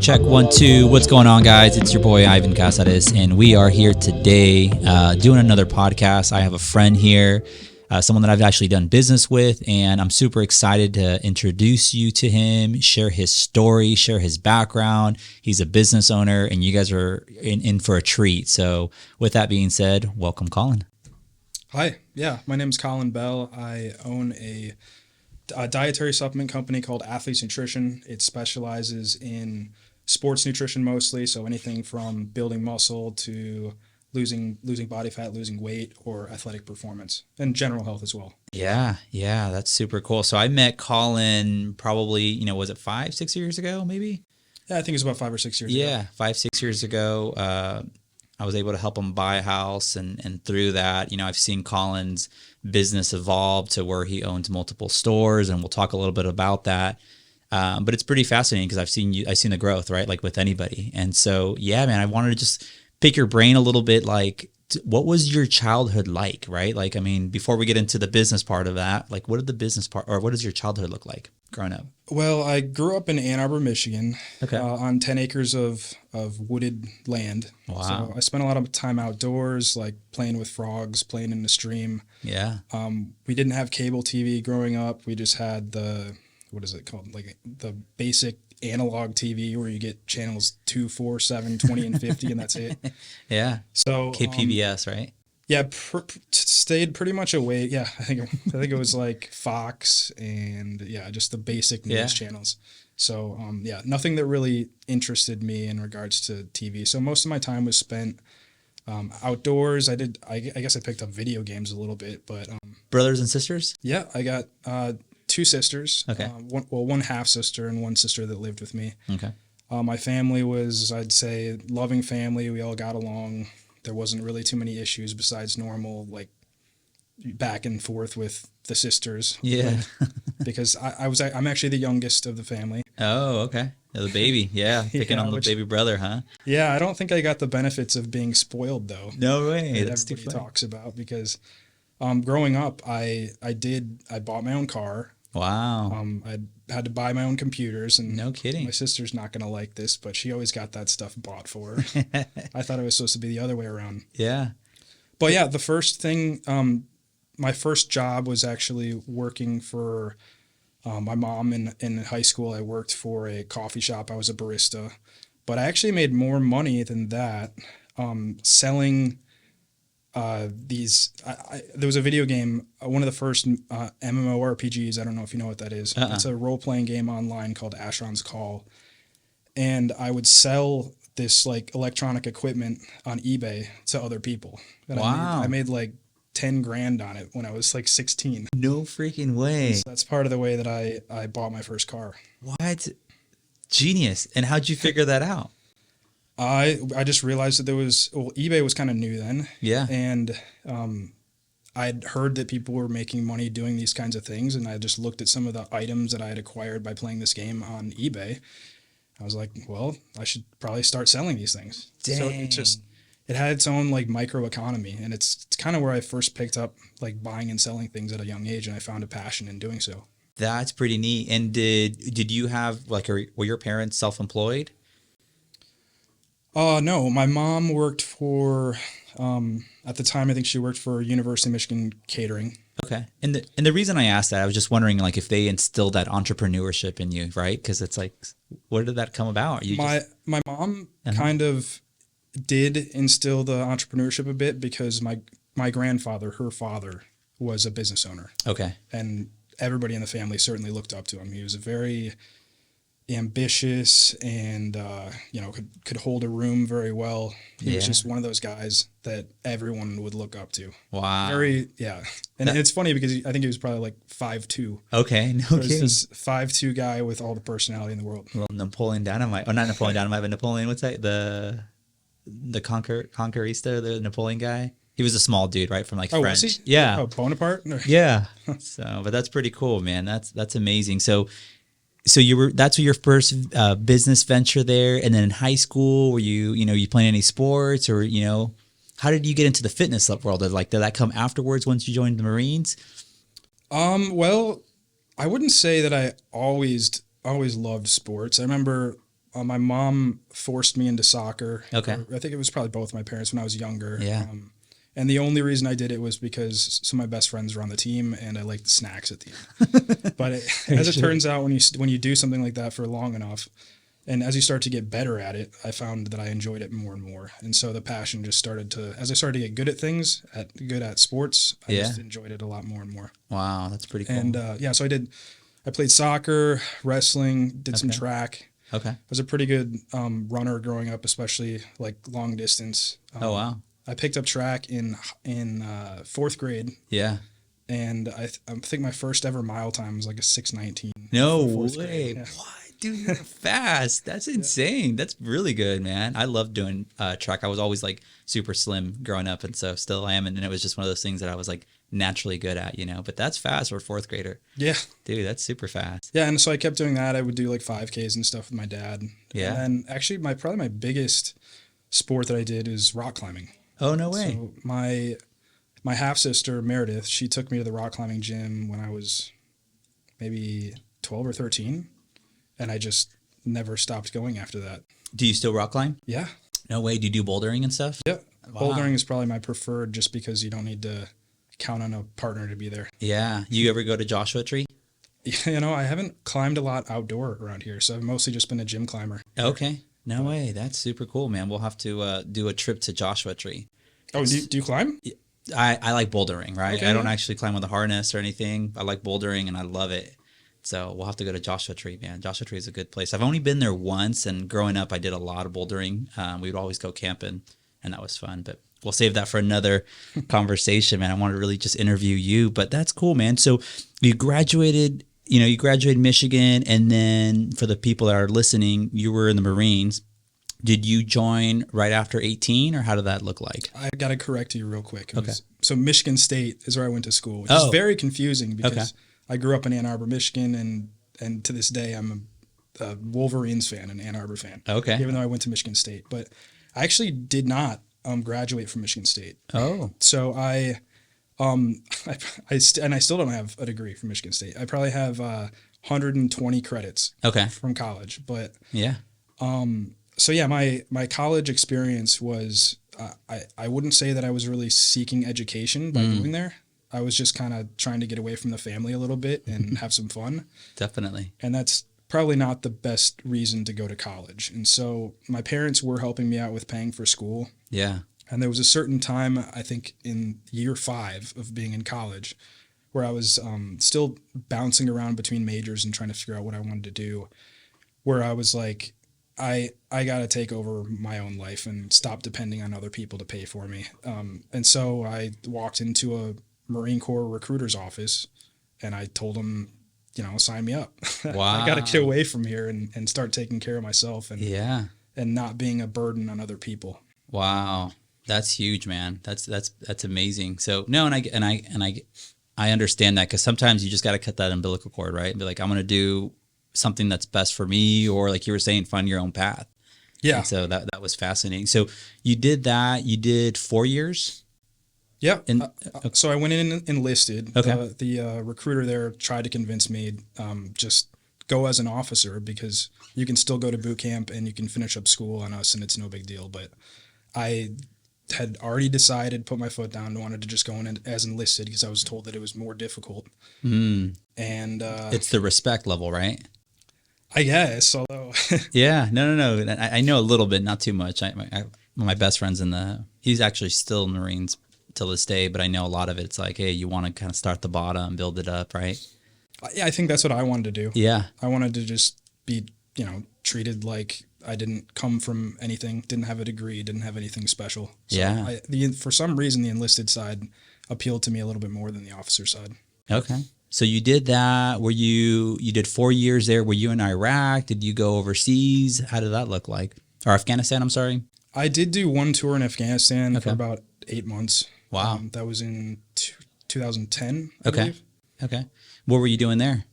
Check 1 2. What's going on, guys? It's your boy Ivan Casares, and we are here today doing another podcast. I have a friend here, someone that I've actually done business with, and I'm super excited to introduce you to him, share his story, share his background. He's a business owner, and you guys are in for a treat. So with that being said, welcome, Colin. Hi. Yeah, my name is Collin Bell. I own a dietary supplement company called Athletes Nutrition. It specializes in sports nutrition mostly, so anything from building muscle to losing body fat, losing weight, or athletic performance, and general health as well. Yeah, that's super cool. So I met Colin probably, was it 5-6 years ago, maybe? Yeah, I think it was about 5 or 6 years ago. Yeah, 5-6 years ago. I was able to help him buy a house, and through that, I've seen Colin's business evolve to where he owns multiple stores, and we'll talk a little bit about that. But it's pretty fascinating because I've seen the growth, right? Like with anybody. And so, yeah, man, I wanted to just pick your brain a little bit. Like, what was your childhood like, right? Like, I mean, before we get into the business part of that, like, what does your childhood look like growing up? Well, I grew up in Ann Arbor, Michigan, okay, on 10 acres of wooded land. Wow. So I spent a lot of time outdoors, like playing with frogs, playing in the stream. Yeah. We didn't have cable TV growing up. We just had what is it called? Like the basic analog TV where you get channels 2, 4, 7, 20, and 50, and that's it. Yeah. So KPBS, right? Yeah, stayed pretty much away. Yeah, I think it was like Fox and just the basic news channels. So nothing that really interested me in regards to TV. So most of my time was spent outdoors. I guess I picked up video games a little bit, but brothers and sisters? Yeah, I got 2 sisters. Okay. One half sister and one sister that lived with me. Okay. My family was, I'd say, loving family. We all got along. There wasn't really too many issues besides normal, like back and forth with the sisters. Yeah. Because I'm actually the youngest of the family. Oh, okay. The baby. Yeah. Picking on the baby brother, huh? Yeah. I don't think I got the benefits of being spoiled, though. No way. That everybody talks about, because growing up, I bought my own car. Wow. I had to buy my own computers, and no kidding. My sister's not going to like this, but she always got that stuff bought for her. I thought it was supposed to be the other way around. Yeah. But yeah, the first thing, my first job was actually working for my mom in high school. I worked for a coffee shop. I was a barista, but I actually made more money than that selling there was a video game, one of the first MMORPGs. I don't know if you know what that is. It's a role-playing game online called Asheron's Call. And I would sell this like electronic equipment on eBay to other people. And wow. I made like 10 grand on it when I was like 16. No freaking way. So that's part of the way that I bought my first car. What? Genius. And how'd you figure that out? I just realized that eBay was kind of new then. Yeah. And I'd heard that people were making money doing these kinds of things, and I just looked at some of the items that I had acquired by playing this game on eBay. I was like, well, I should probably start selling these things. Dang. So it had its own like micro economy, and it's kind of where I first picked up like buying and selling things at a young age, and I found a passion in doing so. That's pretty neat. And did you have were your parents self-employed? No, my mom worked for, at the time, I think she worked for University of Michigan Catering. Okay. And the reason I asked that, I was just wondering like if they instilled that entrepreneurship in you, right? Because it's like, where did that come about? My mom kind of did instill the entrepreneurship a bit, because my grandfather, her father, was a business owner. Okay. And everybody in the family certainly looked up to him. He was a very ambitious and could hold a room very well. He was just one of those guys that everyone would look up to. Wow. And it's funny because I think he was probably like 5'2". Okay, no kidding. This 5'2" guy with all the personality in the world. Well, Napoleon Dynamite, or not Napoleon Dynamite, but Napoleon. What's that? The Conquerista, the Napoleon guy. He was a small dude, right? From like French. Was he? Yeah. Oh, Bonaparte. Yeah. So, but that's pretty cool, man. That's amazing. So that's your first business venture there, and then in high school, were you playing any sports, or How did you get into the fitness world? Like, did that come afterwards once you joined the Marines? Well, I wouldn't say that I always loved sports. I remember my mom forced me into soccer. Okay. I think it was probably both my parents when I was younger. Yeah. And the only reason I did it was because some of my best friends were on the team, and I liked the snacks at the end. But as it turns out, when you do something like that for long enough, and as you start to get better at it, I found that I enjoyed it more and more. And so the passion just started to, as I started to get good at things, good at sports, I just enjoyed it a lot more and more. Wow, that's pretty cool. And so I played soccer, wrestling, did some track. Okay. I was a pretty good runner growing up, especially like long distance. Oh, wow. I picked up track in fourth grade. Yeah. And I think my first ever mile time was like a 6:19. No way. Yeah. What? Dude, you're fast. That's insane. That's really good, man. I love doing track. I was always like super slim growing up, and so still am. And it was just one of those things that I was like naturally good at, you know. But that's fast for a fourth grader. Yeah. Dude, that's super fast. Yeah, and so I kept doing that. I would do like 5Ks and stuff with my dad. Yeah. And then actually probably my biggest sport that I did is rock climbing. Oh, no way. So my half sister Meredith, she took me to the rock climbing gym when I was maybe 12 or 13. And I just never stopped going after that. Do you still rock climb? Yeah. No way. Do you do bouldering and stuff? Yeah. Wow. Bouldering is probably my preferred just because you don't need to count on a partner to be there. Yeah. You ever go to Joshua Tree? You know, I haven't climbed a lot outdoor around here, so I've mostly just been a gym climber. Okay. No way. That's super cool, man. We'll have to do a trip to Joshua Tree. Oh, do you climb? I like bouldering, right? Okay, I don't actually climb with a harness or anything. I like bouldering, and I love it. So we'll have to go to Joshua Tree, man. Joshua Tree is a good place. I've only been there once, and growing up, I did a lot of bouldering. We would always go camping, and that was fun. But we'll save that for another conversation, man. I wanted to really just interview you, but that's cool, man. So you graduated Michigan, and then for the people that are listening, you were in the Marines. Did you join right after 18, or how did that look like? I got to correct you real quick. Okay. So Michigan State is where I went to school, which is very confusing because I grew up in Ann Arbor, Michigan, and to this day I'm a Wolverines fan, an Ann Arbor fan. Okay. Even though I went to Michigan State. But I actually did not graduate from Michigan State. Oh. So I still don't have a degree from Michigan State. I probably have 120 credits from college. But yeah. So yeah, my college experience was I wouldn't say that I was really seeking education by going there. I was just kind of trying to get away from the family a little bit and have some fun. Definitely. And that's probably not the best reason to go to college. And so my parents were helping me out with paying for school. Yeah. And there was a certain time, I think in year 5 of being in college, where I was still bouncing around between majors and trying to figure out what I wanted to do, where I was like, I got to take over my own life and stop depending on other people to pay for me. And so I walked into a Marine Corps recruiter's office and I told them, sign me up. Wow. I got to get away from here and start taking care of myself and not being a burden on other people. Wow. That's huge, man. That's amazing. So no, and I understand that, because sometimes you just got to cut that umbilical cord, right? And be like, I'm going to do something that's best for me, or like you were saying, find your own path. Yeah. And so that was fascinating. So you did that. You did 4 years. Yeah. So I went in and enlisted. Okay. The recruiter there tried to convince me just go as an officer, because you can still go to boot camp and you can finish up school on us and it's no big deal. But I had already decided, put my foot down, and wanted to just go in as enlisted because I was told that it was more difficult. And it's the respect level, right? I guess, although yeah, no. I know a little bit, not too much. My best friend's he's actually still in the Marines till this day, but I know a lot of it's like, hey, you want to kind of start the bottom, build it up, right? Yeah, I think that's what I wanted to do. Yeah. I wanted to just be, treated like I didn't come from anything, didn't have a degree, didn't have anything special. So for some reason, the enlisted side appealed to me a little bit more than the officer side. Okay. So you did that. You did 4 years there. Were you in Iraq? Did you go overseas? How did that look like? Or Afghanistan, I'm sorry. I did do one tour in Afghanistan for about 8 months. Wow. That was in 2010, I believe. Okay. What were you doing there?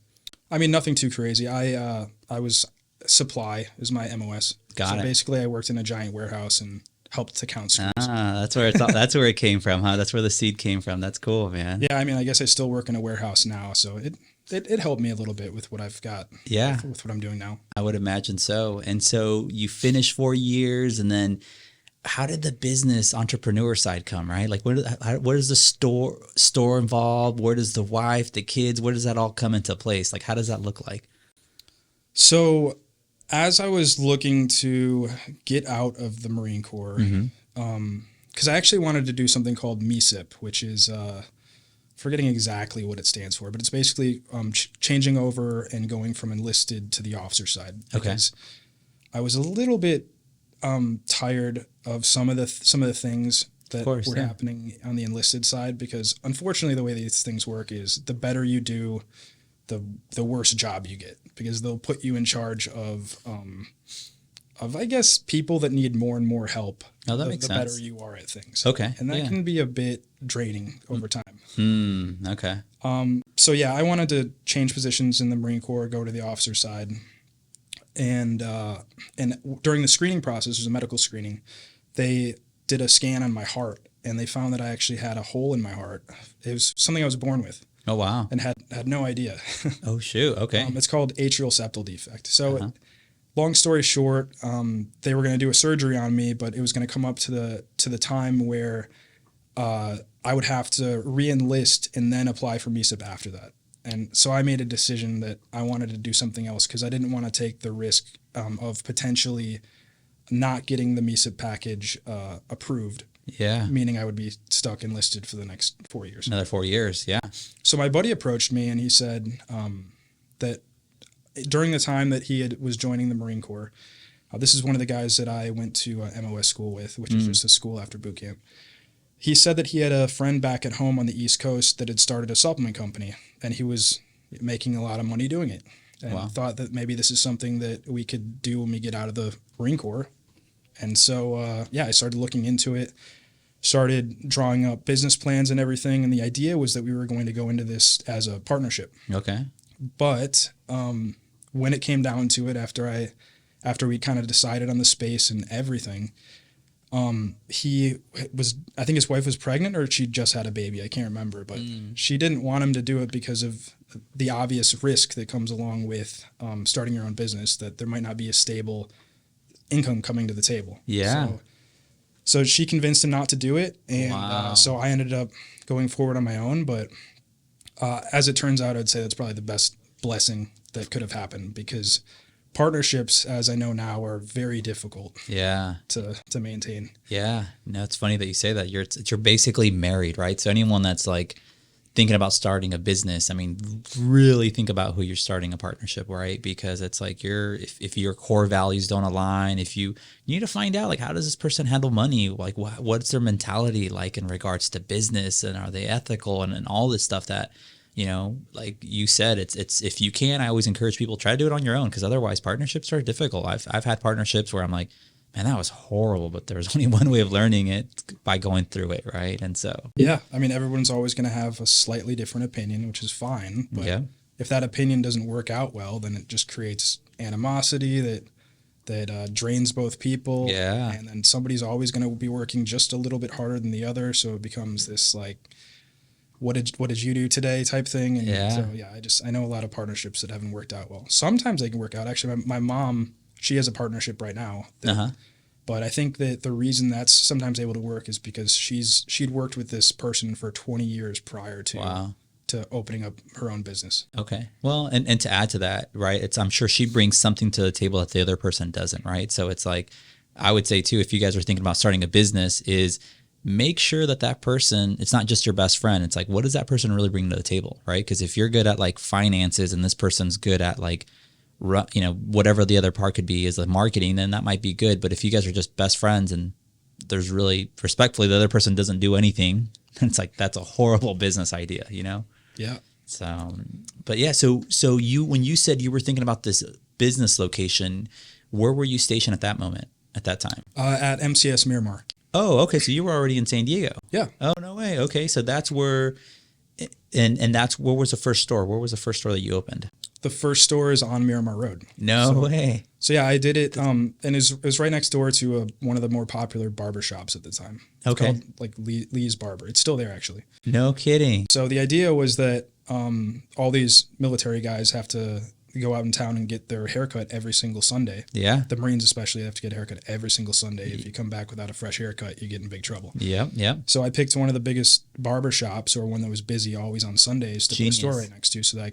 I mean, nothing too crazy. I was supply is my MOS. Got it. Basically I worked in a giant warehouse and helped to count screws. That's where that's where it came from, huh? That's where the seed came from. That's cool, man. Yeah, I mean, I guess I still work in a warehouse now, so it helped me a little bit with what I've got. Yeah, with what I'm doing now. I would imagine so. And so you finished 4 years, and then how did the business entrepreneur side come? Right, like where does the store involved? Where does the wife, the kids, where does that all come into place? Like, how does that look like? So, as I was looking to get out of the Marine Corps, because I actually wanted to do something called MESIP, which is forgetting exactly what it stands for, but it's basically changing over and going from enlisted to the officer side. Because I was a little bit tired of some of the things that were happening on the enlisted side, because unfortunately the way these things work is the better you do, the worse job you get, because they'll put you in charge of I guess people that need more and more help. Oh, that makes sense. The better you are at things. Okay. And that can be a bit draining over time. Okay. So yeah, I wanted to change positions in the Marine Corps, go to the officer side. And during the screening process, there's a medical screening, they did a scan on my heart, and they found that I actually had a hole in my heart. It was something I was born with. Oh, wow. And had no idea. Oh, shoot. Okay. It's called atrial septal defect. So long story short, they were going to do a surgery on me, but it was going to come up to the time where I would have to re-enlist and then apply for MESIP after that. And so I made a decision that I wanted to do something else, because I didn't want to take the risk of potentially not getting the MESIP package approved. Yeah. Meaning I would be stuck enlisted for the next 4 years. Another 4 years, yeah. So my buddy approached me, and he said that during the time that he was joining the Marine Corps, this is one of the guys that I went to MOS school with, which is just a school after boot camp. He said that he had a friend back at home on the East Coast that had started a supplement company, and he was making a lot of money doing it, and thought that maybe this is something that we could do when we get out of the Marine Corps. And so, I started looking into it, started drawing up business plans and everything. And the idea was that we were going to go into this as a partnership. Okay. But when it came down to it, after we kind of decided on the space and everything, I think his wife was pregnant, or she just had a baby. I can't remember, but she didn't want him to do it because of the obvious risk that comes along with starting your own business, that there might not be a stable income coming to the table. Yeah. So she convinced him not to do it. And so I ended up going forward on my own. But as it turns out, I'd say that's probably the best blessing that could have happened, because partnerships, as I know now, are very difficult to maintain. Yeah. No, it's funny that you say that. You're basically married, right? So anyone that's like thinking about starting a business, I mean, really think about who you're starting a partnership, right? Because it's like if your core values don't align, if you need to find out, like, how does this person handle money? Like, what's their mentality like in regards to business, and are they ethical, and all this stuff that, like you said, it's if you can, I always encourage people, try to do it on your own, because otherwise partnerships are difficult. I've had partnerships where I'm like, man, that was horrible, but there was only one way of learning it, by going through it, right? And so I mean, everyone's always going to have a slightly different opinion, which is fine. But if that opinion doesn't work out well, then it just creates animosity that drains both people. Yeah. And then somebody's always going to be working just a little bit harder than the other, so it becomes this like, what did you do today type thing. And so I know a lot of partnerships that haven't worked out well. Sometimes they can work out. Actually, my mom, she has a partnership right now. But I think that the reason that's sometimes able to work is because she'd worked with this person for 20 years prior to opening up her own business. Okay. Well, and to add to that, right, I'm sure she brings something to the table that the other person doesn't, right? So it's like, I would say too, if you guys are thinking about starting a business, is make sure that person, it's not just your best friend. It's like, what does that person really bring to the table, right? Because if you're good at like finances, and this person's good at like, whatever the other part could be is like marketing, then that might be good. But if you guys are just best friends, and there's really, respectfully, the other person doesn't do anything, it's like, that's a horrible business idea, Yeah. So, but yeah, so you, when you said you were thinking about this business location, where were you stationed at that time? At MCS Miramar. Oh, okay. So you were already in San Diego. Yeah. Oh, no way. Okay. So that's where, and that's, where was the first store? Where was the first store that you opened? The first store is on Miramar Road. No way. So yeah, I did it. And it was right next door to one of the more popular barber shops at the time. It's Okay. called like Lee's Barber. It's still there actually. No kidding. So the idea was that all these military guys have to go out in town and get their haircut every single Sunday. Yeah. The Marines especially have to get a haircut every single Sunday. If you come back without a fresh haircut, you get in big trouble. Yep. Yep. So I picked one of the biggest barber shops, or one that was busy always on Sundays, to Genius. put a store right next to, so that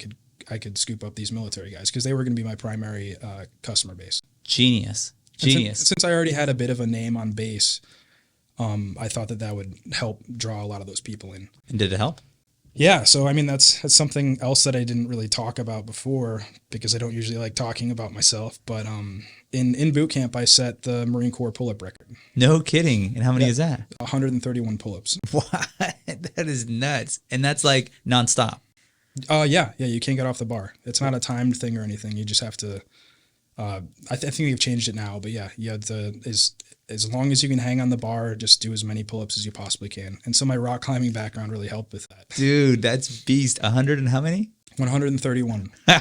I could scoop up these military guys, because they were going to be my primary customer base. Genius. And Genius. since I already had a bit of a name on base, I thought that would help draw a lot of those people in. And did it help? Yeah, so I mean that's something else that I didn't really talk about before, because I don't usually like talking about myself. But in boot camp, I set the Marine Corps pull-up record. No kidding. And how many is that? 131 pull-ups. What? That is nuts. And that's like nonstop. Yeah, you can't get off the bar. It's not a timed thing or anything. You just have to. I think they've changed it now, but yeah, you have to as long as you can hang on the bar, just do as many pull-ups as you possibly can. And so my rock climbing background really helped with that. Dude, that's beast. 100 and how many? 131. Yeah,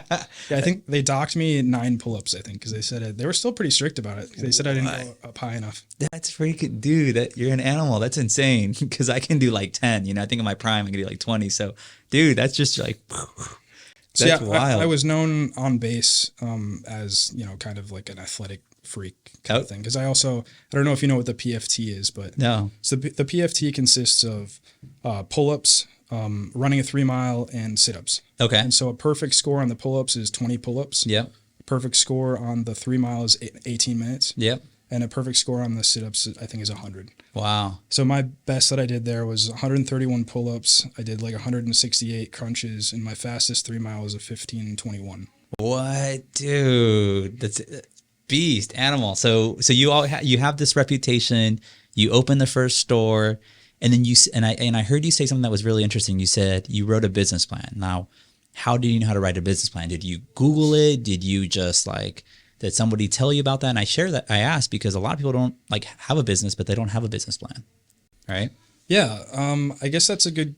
I think they docked me 9 pull-ups, I think, because they said they were still pretty strict about it. They said I didn't go up high enough. That's freaking, dude, you're an animal. That's insane. Because I can do like 10. You know, I think in my prime I can do like 20. So, dude, that's just like, that's wild. I was known on base as, kind of like an athletic freak kind of thing. Because I don't know if you know what the PFT is, but no. So the PFT consists of pull-ups, running a 3 mile, and sit-ups. Okay. And so a perfect score on the pull-ups is 20 pull-ups. Yep. A perfect score on the 3 mile is 18 minutes. Yep. And a perfect score on the sit-ups, I think, is 100. Wow. So my best that I did there was 131 pull-ups. I did like 168 crunches, and my fastest 3 mile was a 15:21. What, dude? That's beast, animal. So you you have this reputation. You open the first store, and then I heard you say something that was really interesting. You said you wrote a business plan. Now, how do you know how to write a business plan? Did you Google it? Did you just did somebody tell you about that? And I asked because a lot of people don't have a business, but they don't have a business plan, right? Yeah, I guess that's a good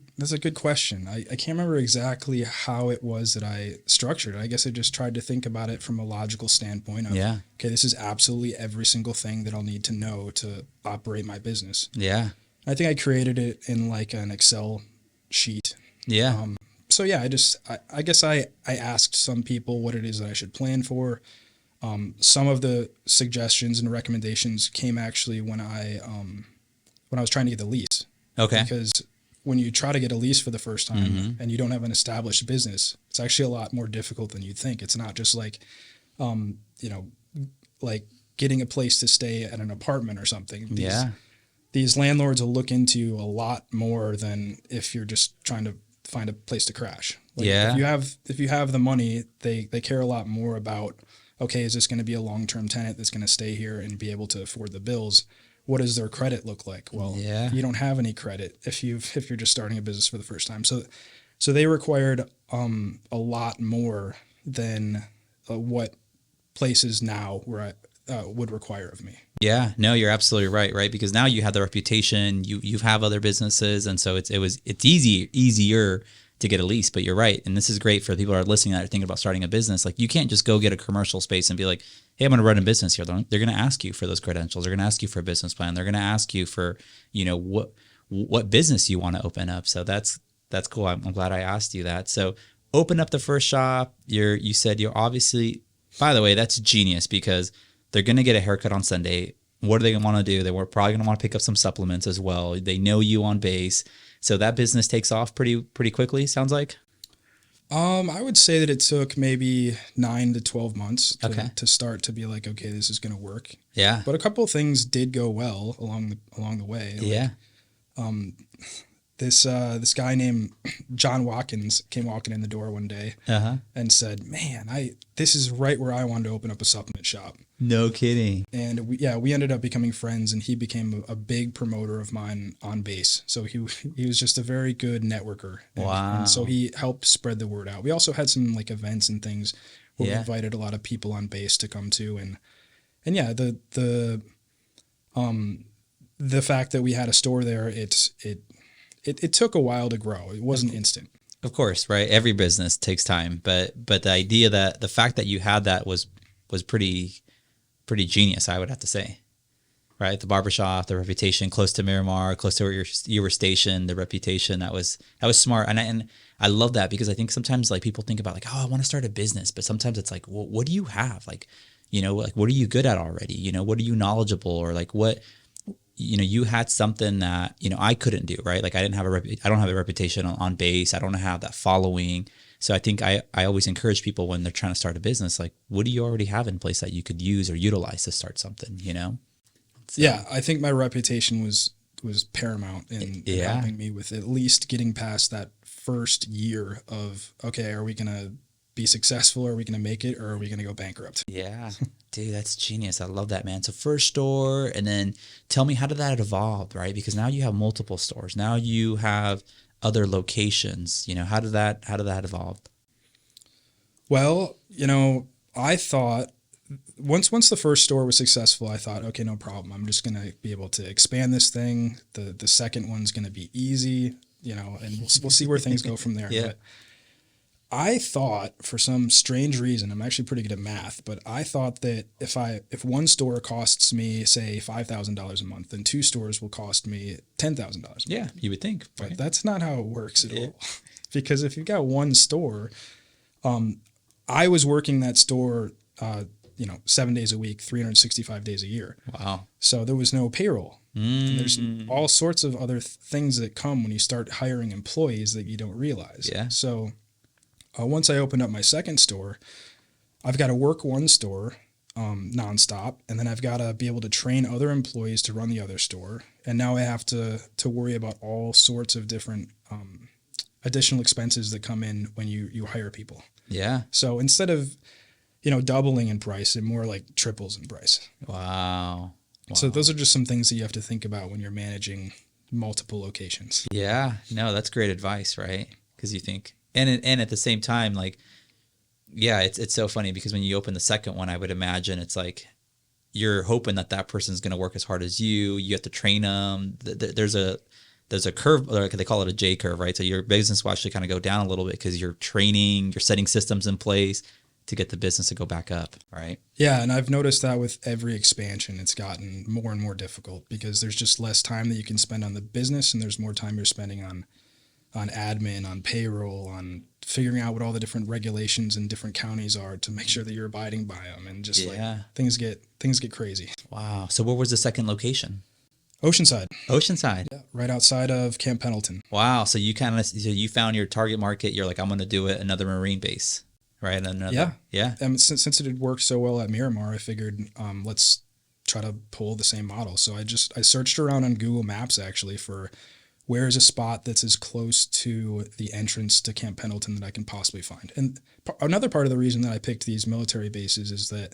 question. I can't remember exactly how it was that I structured it. I guess I just tried to think about it from a logical standpoint of, okay, this is absolutely every single thing that I'll need to know to operate my business. Yeah. I think I created it in like an Excel sheet. Yeah. So yeah, I guess I asked some people what it is that I should plan for. Some of the suggestions and recommendations came actually when I was trying to get the lease. Okay. Because when you try to get a lease for the first time and you don't have an established business, it's actually a lot more difficult than you'd think. It's not just like getting a place to stay at an apartment or something. These landlords will look into a lot more than if you're just trying to find a place to crash. If you have the money, they care a lot more about, okay, is this going to be a long-term tenant that's going to stay here and be able to afford the bills? What does their credit look like? Well, you don't have any credit if you're just starting a business for the first time. So they required a lot more than what places now would require of me. Yeah, no, you're absolutely right? Because now you have the reputation, you have other businesses, and so it's easier to get a lease. But you're right, and this is great for people who are listening that are thinking about starting a business. Like, you can't just go get a commercial space and be like, hey, I'm going to run a business here. They're going to ask you for those credentials. They're going to ask you for a business plan. They're going to ask you for, what business you want to open up. So that's cool. I'm glad I asked you that. So open up the first shop. You said you're obviously, by the way, that's genius, because they're going to get a haircut on Sunday. What are they going to want to do? They were probably going to want to pick up some supplements as well. They know you on base. So that business takes off pretty quickly, sounds like? I would say that it took maybe 9 to 12 months to start to be like, okay, this is going to work. Yeah. But a couple of things did go well along the way. Yeah. This guy named John Watkins came walking in the door one day and said, man, this is right where I wanted to open up a supplement shop. No kidding. And we ended up becoming friends, and he became a big promoter of mine on base. So he was just a very good networker. Wow. And so he helped spread the word out. We also had some events and things where we invited a lot of people on base to come to, and yeah, the fact that we had a store there, it took a while to grow. It wasn't instant. Of course, right? Every business takes time, but the idea that the fact that you had that was pretty genius, I would have to say. Right? The barbershop, the reputation close to Miramar, close to where you were stationed, the reputation that was smart. And I love that because I think sometimes like people think about like, oh, I want to start a business, but sometimes it's like, well, what do you have? Like, like what are you good at already? What are you knowledgeable, or like what you had something that I couldn't do, right? Like I don't have a reputation on base. I don't have that following. So I think I always encourage people when they're trying to start a business, like what do you already have in place that you could use or utilize to start something. So Yeah, I think my reputation was paramount in yeah, helping me with at least getting past that first year of, okay, are we gonna be successful? Are we gonna make it, or are we gonna go bankrupt? yeah, dude, that's genius. I love that, man. So first store, and then tell me, how did that evolve, right? Because now you have multiple stores. Now you have other locations. How did that evolve? Well, I thought once the first store was successful, I thought, okay, no problem. I'm just gonna be able to expand this thing. The second one's gonna be easy, and we'll see where things go from there. Yeah. But I thought, for some strange reason, I'm actually pretty good at math, but I thought that if one store costs me, say, $5,000 a month, then two stores will cost me $10,000 a Yeah, month. you would think, But right? that's not how it works at Yeah. all. Because if you've got one store, I was working that store, 7 days a week, 365 days a year. Wow. So there was no payroll. And there's Mm. all sorts of other things that come when you start hiring employees that you don't realize. Yeah. So once I opened up my second store, I've got to work one store nonstop, and then I've got to be able to train other employees to run the other store. And now I have to worry about all sorts of different additional expenses that come in when you hire people. Yeah. So instead of doubling in price, it more like triples in price. Wow. So Wow. those are just some things that you have to think about when you're managing multiple locations. Yeah. No, that's great advice, right? Because you think, and at the same time, like, yeah, it's so funny because when you open the second one, I would imagine it's like you're hoping that person's going to work as hard as you. You have to train them. There's a curve, or they call it a J curve, right? So your business will actually kind of go down a little bit because you're training, you're setting systems in place to get the business to go back up, right? Yeah, and I've noticed that with every expansion, it's gotten more and more difficult because there's just less time that you can spend on the business, and there's more time you're spending on admin, on payroll, on figuring out what all the different regulations in different counties are to make sure that you're abiding by them, and just like Yeah. things get crazy. Wow. So where was the second location? Oceanside, Oceanside. yeah, right outside of Camp Pendleton. Wow. So you found your target market. You're like, I'm going to do it another Marine base, right? Another. Yeah. Yeah. Since it had worked so well at Miramar, I figured let's try to pull the same model. So I searched around on Google Maps actually for where is a spot that's as close to the entrance to Camp Pendleton that I can possibly find. And another part of the reason that I picked these military bases is that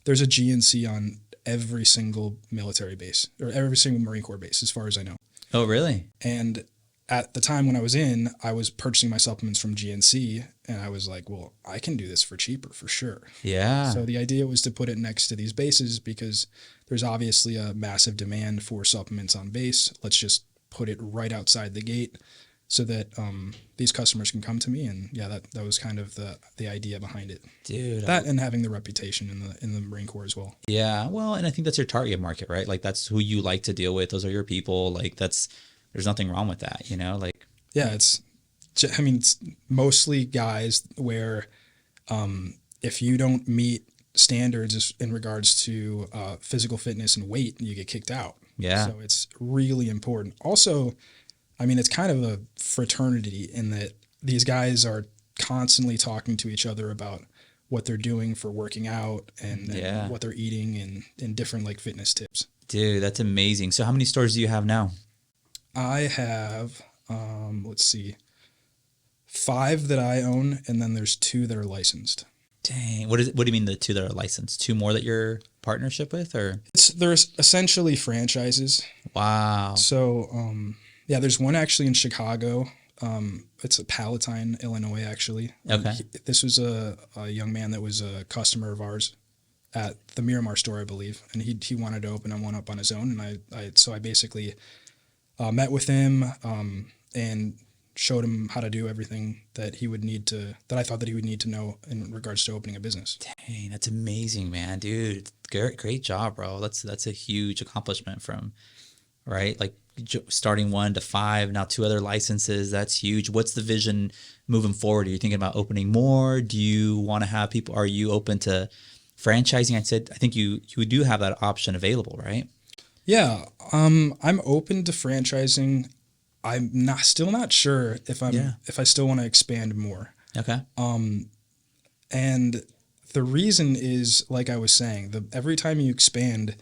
there's a GNC on every single military base, or every single Marine Corps base, as far as I know. Oh, really? And at the time when I was purchasing my supplements from GNC, and I was like, well, I can do this for cheaper for sure. Yeah. So the idea was to put it next to these bases because there's obviously a massive demand for supplements on base. Let's just put it right outside the gate so that these customers can come to me. And yeah, that was kind of the idea behind it. Dude. That and having the reputation in the Marine Corps as well. Yeah. Well, and I think that's your target market, right? Like that's who you like to deal with. Those are your people. Like there's nothing wrong with that, like. Yeah, it's mostly guys where if you don't meet standards in regards to physical fitness and weight, you get kicked out. Yeah. So it's really important. Also, it's kind of a fraternity in that these guys are constantly talking to each other about what they're doing for working out and what they're eating and different like fitness tips. Dude, that's amazing. So how many stores do you have now? I have, let's see, 5 that I own, and then there's 2 that are licensed. Dang. What do you mean the 2 that are licensed? 2 more that you're partnership with, or? There's essentially franchises. Wow. So, there's one actually in Chicago. It's a Palatine, Illinois, actually. Okay. This was a young man that was a customer of ours at the Miramar store, I believe, and he wanted to open one up on his own, and I basically met with him and showed him how to do everything that I thought that he would need to know in regards to opening a business. Dang, that's amazing, man, dude. Great job, bro. That's a huge accomplishment from, right? Like starting 1 to 5, now 2 other licenses. That's huge. What's the vision moving forward? Are you thinking about opening more? Do you want to have people? Are you open to franchising? I think you do have that option available, right? Yeah, I'm open to franchising. I'm still not sure if I still want to expand more. Okay. And the reason is, like I was saying, every time you expand,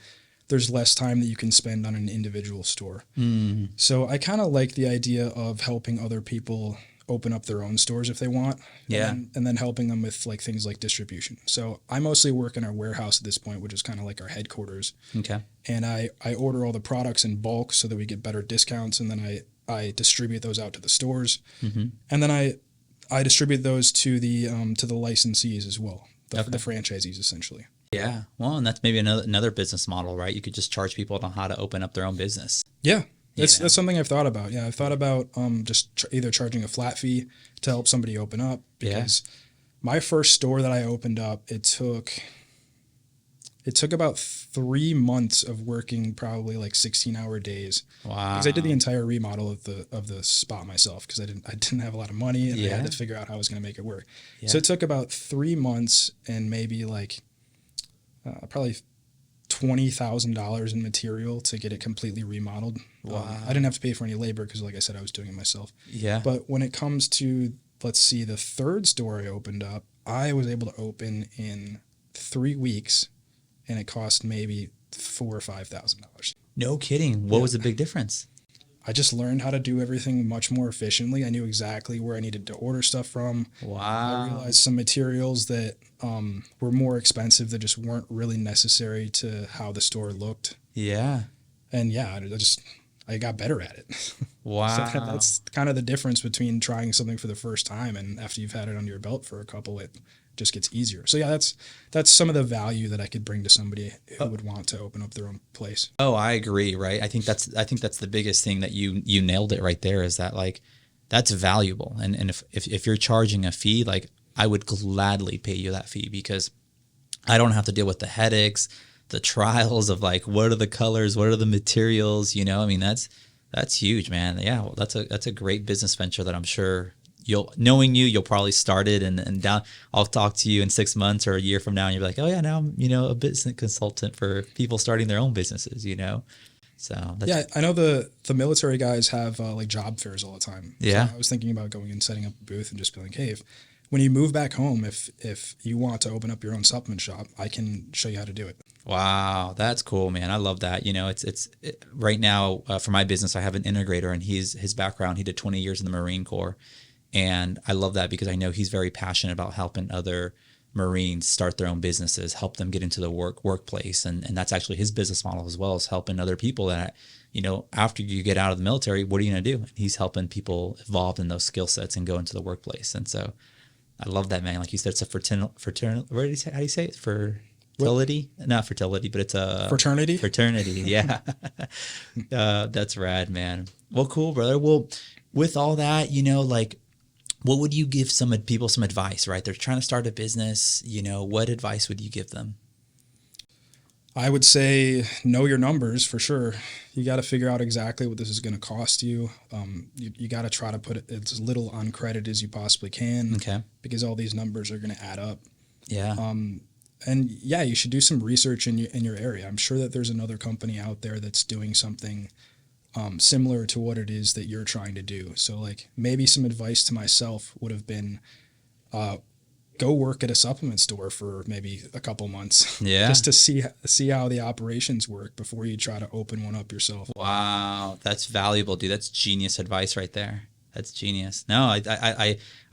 there's less time that you can spend on an individual store. Mm. So I kind of like the idea of helping other people open up their own stores if they want. Yeah. And then helping them with like things like distribution. So I mostly work in our warehouse at this point, which is kind of like our headquarters. Okay. And I order all the products in bulk so that we get better discounts. And then I distribute those out to the stores. Mm-hmm. And then I distribute those to the licensees as well, the franchisees essentially. Yeah. Well, and that's maybe another business model, right? You could just charge people on how to open up their own business. Yeah. That's something I've thought about. Yeah, I've thought about just either charging a flat fee to help somebody open up, because my first store that I opened up, it took about 3 months of working probably like 16-hour days. Wow. Because I did the entire remodel of the spot myself, because I didn't have a lot of money, and I had to figure out how I was going to make it work. Yeah. So it took about 3 months and maybe like probably $20,000 in material to get it completely remodeled. Wow. I didn't have to pay for any labor because, like I said, I was doing it myself. Yeah. But when it comes to, let's see, the third store I opened up, I was able to open in 3 weeks, and it cost maybe $4,000 or $5,000. No kidding. What was the big difference? I just learned how to do everything much more efficiently. I knew exactly where I needed to order stuff from. Wow. I realized some materials that were more expensive that just weren't really necessary to how the store looked. Yeah. And yeah, I got better at it. Wow. So that's kind of the difference between trying something for the first time and after you've had it under your belt for a couple, it just gets easier. So yeah, that's some of the value that I could bring to somebody who would want to open up their own place. Oh, I agree. Right. I think that's the biggest thing that you nailed it right there, is that like that's valuable. And if you're charging a fee, like I would gladly pay you that fee, because I don't have to deal with the headaches, the trials of like, what are the colors, what are the materials, I mean, that's huge, man. Yeah. Well, that's a great business venture that I'm sure you'll probably start it and down. I'll talk to you in 6 months or a year from now, and you'll be like, oh yeah, now I'm, a business consultant for people starting their own businesses, So yeah, I know the military guys have like job fairs all the time. Yeah. So I was thinking about going and setting up a booth and just being like, hey, when you move back home, if you want to open up your own supplement shop, I can show you how to do it. Wow, that's cool, man. I love that. It's right now for my business, I have an integrator, and his background, he did 20 years in the Marine Corps. And I love that because I know he's very passionate about helping other Marines start their own businesses, help them get into the workplace. And that's actually his business model as well, is helping other people that, after you get out of the military, what are you going to do? And he's helping people evolve in those skill sets and go into the workplace. And so I love that, man. Like you said, it's a fraternal, how do you say it? Fertility? Not fertility, but it's a fraternity. Fraternity, yeah. That's rad, man. Well, cool, brother. Well, with all that, like, what would you give some people some advice, right? They're trying to start a business. What advice would you give them? I would say know your numbers for sure. You got to figure out exactly what this is going to cost you. You got to try to put it as little on credit as you possibly can. Okay. Because all these numbers are going to add up. Yeah. And yeah, you should do some research in your area. I'm sure that there's another company out there that's doing something similar to what it is that you're trying to do. So like maybe some advice to myself would have been, go work at a supplement store for maybe a couple months. Yeah. Just to see how the operations work before you try to open one up yourself. Wow. That's valuable, dude. That's genius advice right there. That's genius. No,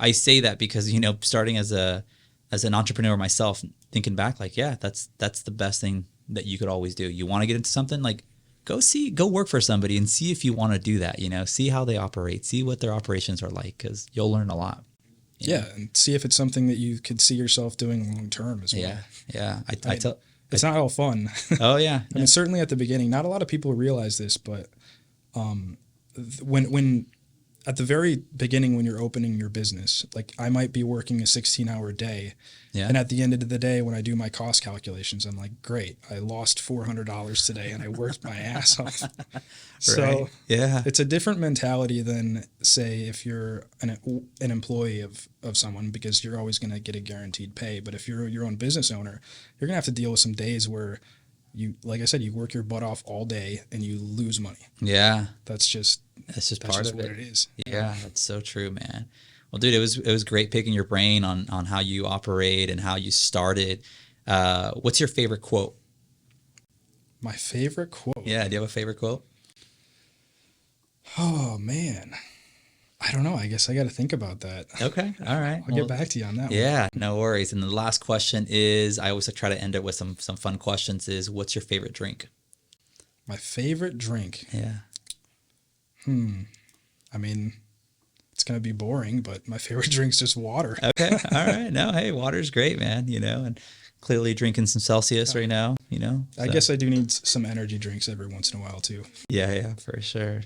I say that because, starting as an entrepreneur myself, thinking back, like, yeah, that's the best thing that you could always do. You want to get into something, like, go work for somebody and see if you want to do that, see how they operate, see what their operations are like, because you'll learn a lot. Yeah, and see if it's something that you could see yourself doing long term as well. Yeah. It's not all fun. Oh, yeah. I mean, certainly at the beginning, not a lot of people realize this, but when at the very beginning when you're opening your business, like I might be working a 16-hour day. Yeah. And at the end of the day, when I do my cost calculations, I'm like, great, I lost $400 today and I worked my ass off. So Right. Yeah. it's a different mentality than, say, if you're an employee of someone, because you're always going to get a guaranteed pay. But if you're your own business owner, you're going to have to deal with some days where you, like I said, you work your butt off all day and you lose money. Yeah. That's just Part of what it. it is. Yeah, that's so true, man. Well, dude, it was great picking your brain on how you operate and how you started. What's your favorite quote? My favorite quote. Yeah, do you have a favorite quote? Oh man, I don't know. I guess I got to think about that. Okay, all right. I'll get back to you on that one. Yeah, no worries. And the last question is, I always try to end it with some fun questions. Is what's your favorite drink? My favorite drink. Yeah. I mean, it's going to be boring, but my favorite drink's just water. Okay. All right. No, hey, water's great, man. And clearly drinking some Celsius right now. I guess I do need some energy drinks every once in a while too. Yeah, for sure.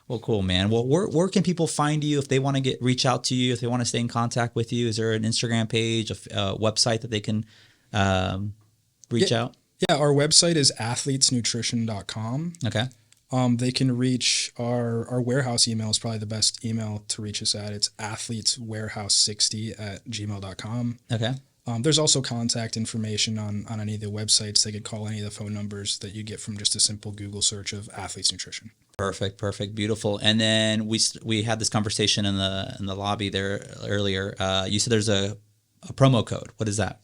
Well, cool, man. Well, where can people find you if they want to reach out to you, if they want to stay in contact with you? Is there an Instagram page, a website that they can reach out? Yeah, our website is athletesnutrition.com. Okay. They can reach our warehouse email is probably the best email to reach us at. It's athleteswarehouse60@gmail.com. Okay. There's also contact information on any of the websites. They could call any of the phone numbers that you get from just a simple Google search of Athletes Nutrition. Perfect, beautiful. And then we had this conversation in the lobby there earlier. You said there's a promo code. What is that?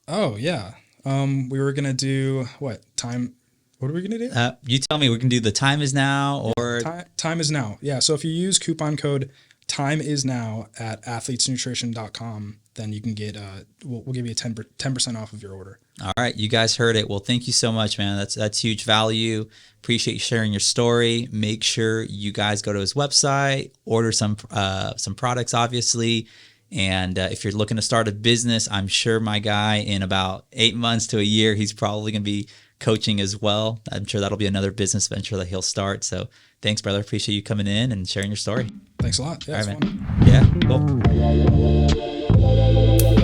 Oh yeah, we were gonna do what time? What are we gonna do? You tell me. We can do the time is now or time is now. Yeah. So if you use coupon code time is now at athletesnutrition.com, then you can get we'll give you a 10% off of your order. All right, you guys heard it. Well, thank you so much, man. That's huge value. Appreciate you sharing your story. Make sure you guys go to his website, order some products, obviously. And if you're looking to start a business, I'm sure my guy in about 8 months to a year, he's probably going to be coaching as well. I'm sure that'll be another business venture that he'll start. So thanks, brother. Appreciate you coming in and sharing your story. Thanks a lot. Yeah, all right, it's man. fun. Yeah, cool.